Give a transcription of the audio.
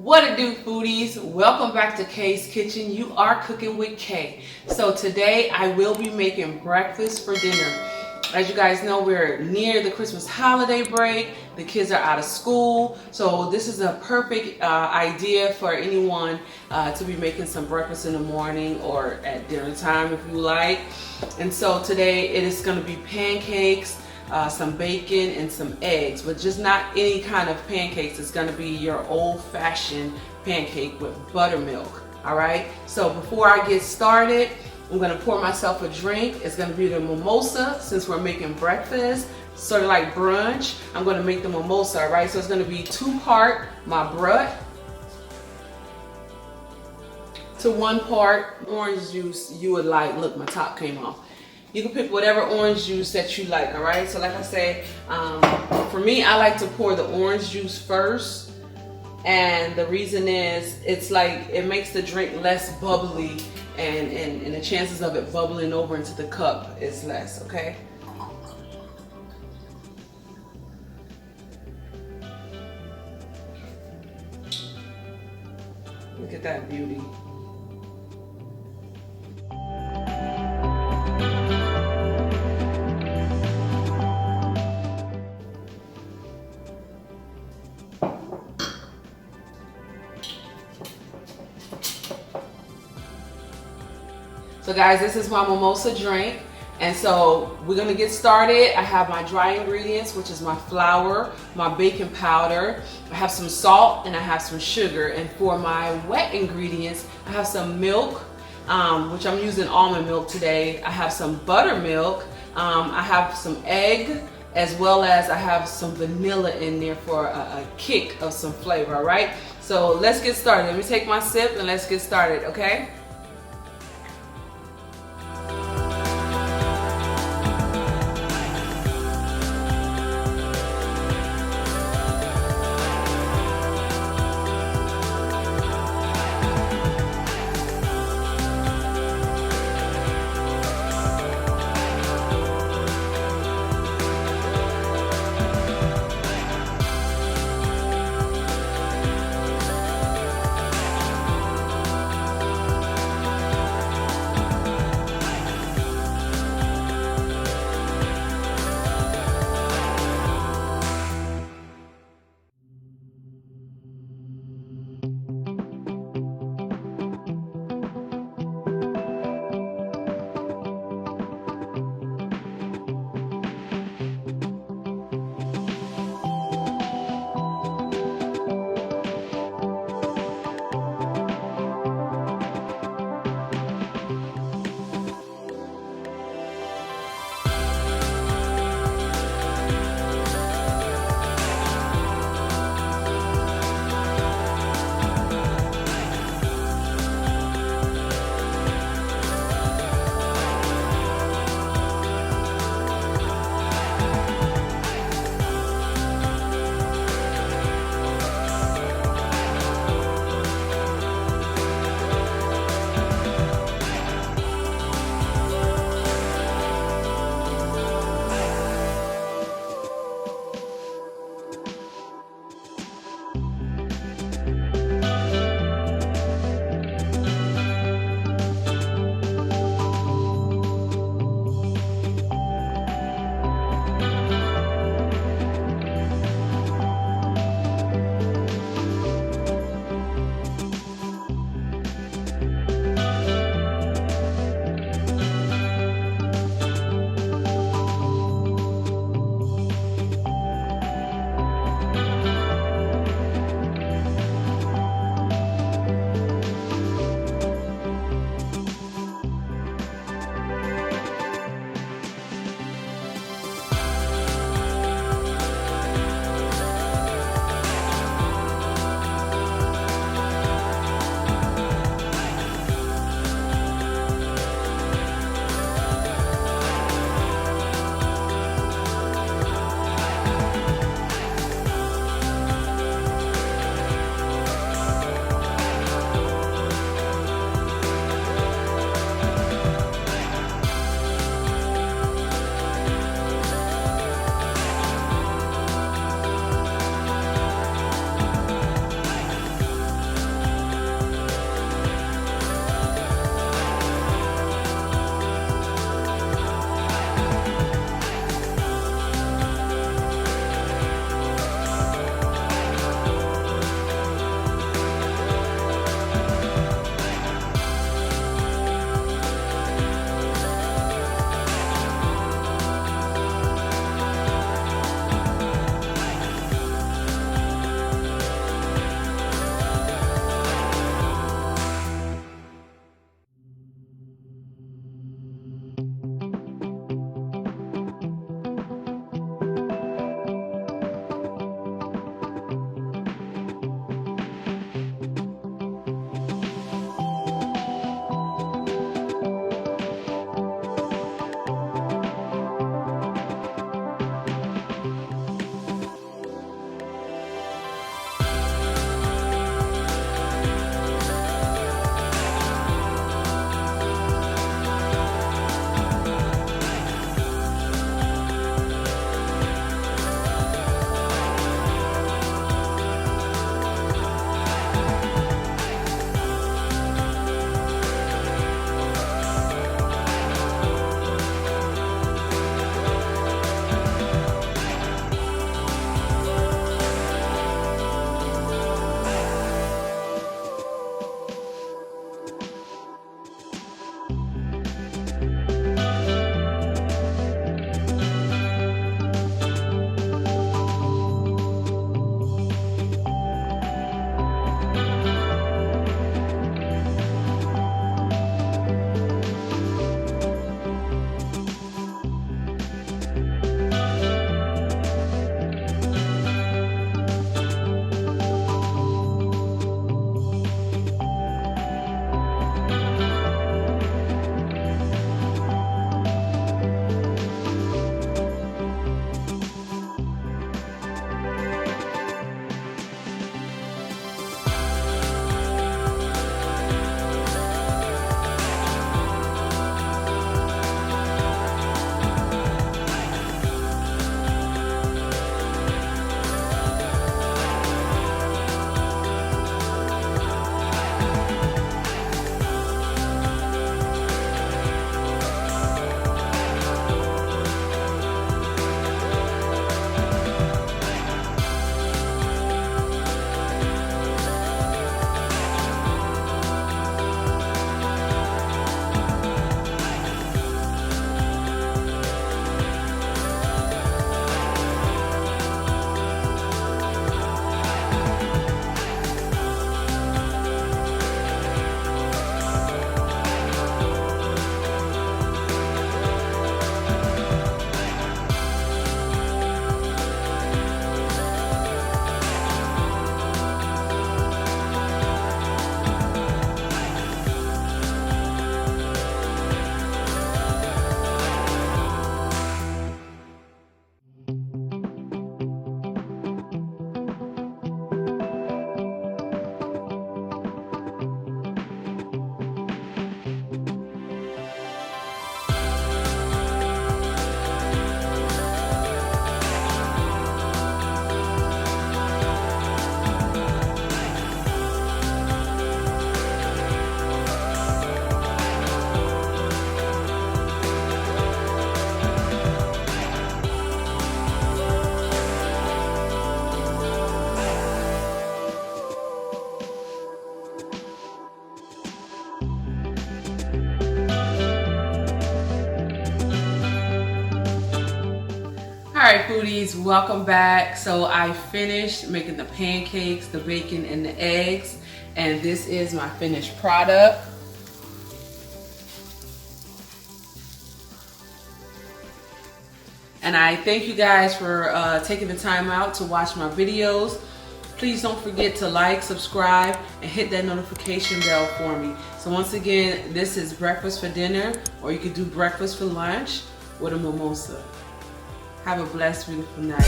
What it do, foodies? Welcome back to Kay's Kitchen. You are cooking with Kay. So today I will be making breakfast for dinner. As you guys know, we're near the Christmas holiday break. The kids are out of school. So this is a perfect idea for anyone to be making some breakfast in the morning or at dinner time if you like. And so today it is going to be pancakes, some bacon and some eggs, but just not any kind of pancakes. It's gonna be your old-fashioned pancake with buttermilk. All right, so before I get started, I'm gonna pour myself a drink. It's gonna be the mimosa. Since we're making breakfast, sort of like brunch, I'm gonna make the mimosa. All right, so it's gonna be 2-part my brut to 1 part orange juice you would like. Look, my top came off. You can pick whatever orange juice that you like, all right? So like I say, for me, I like to pour the orange juice first. And the reason is, it's like, it makes the drink less bubbly and the chances of it bubbling over into the cup is less, okay? Look at that beauty. So guys, this is my mimosa drink. And so we're gonna get started. I have my dry ingredients, which is my flour, my baking powder, I have some salt, and I have some sugar. And for my wet ingredients, I have some milk, which I'm using almond milk today. I have some buttermilk, I have some egg, as well as I have some vanilla in there for a kick of some flavor, all right? So let's get started. Let me take my sip and let's get started, okay? Alright foodies, welcome back. So I finished making the pancakes, the bacon, and the eggs, and this is my finished product. And I thank you guys for taking the time out to watch my videos. Please don't forget to like, subscribe, and hit that notification bell for me. So once again, this is breakfast for dinner, or you could do breakfast for lunch with a mimosa. Have a blessed, beautiful night.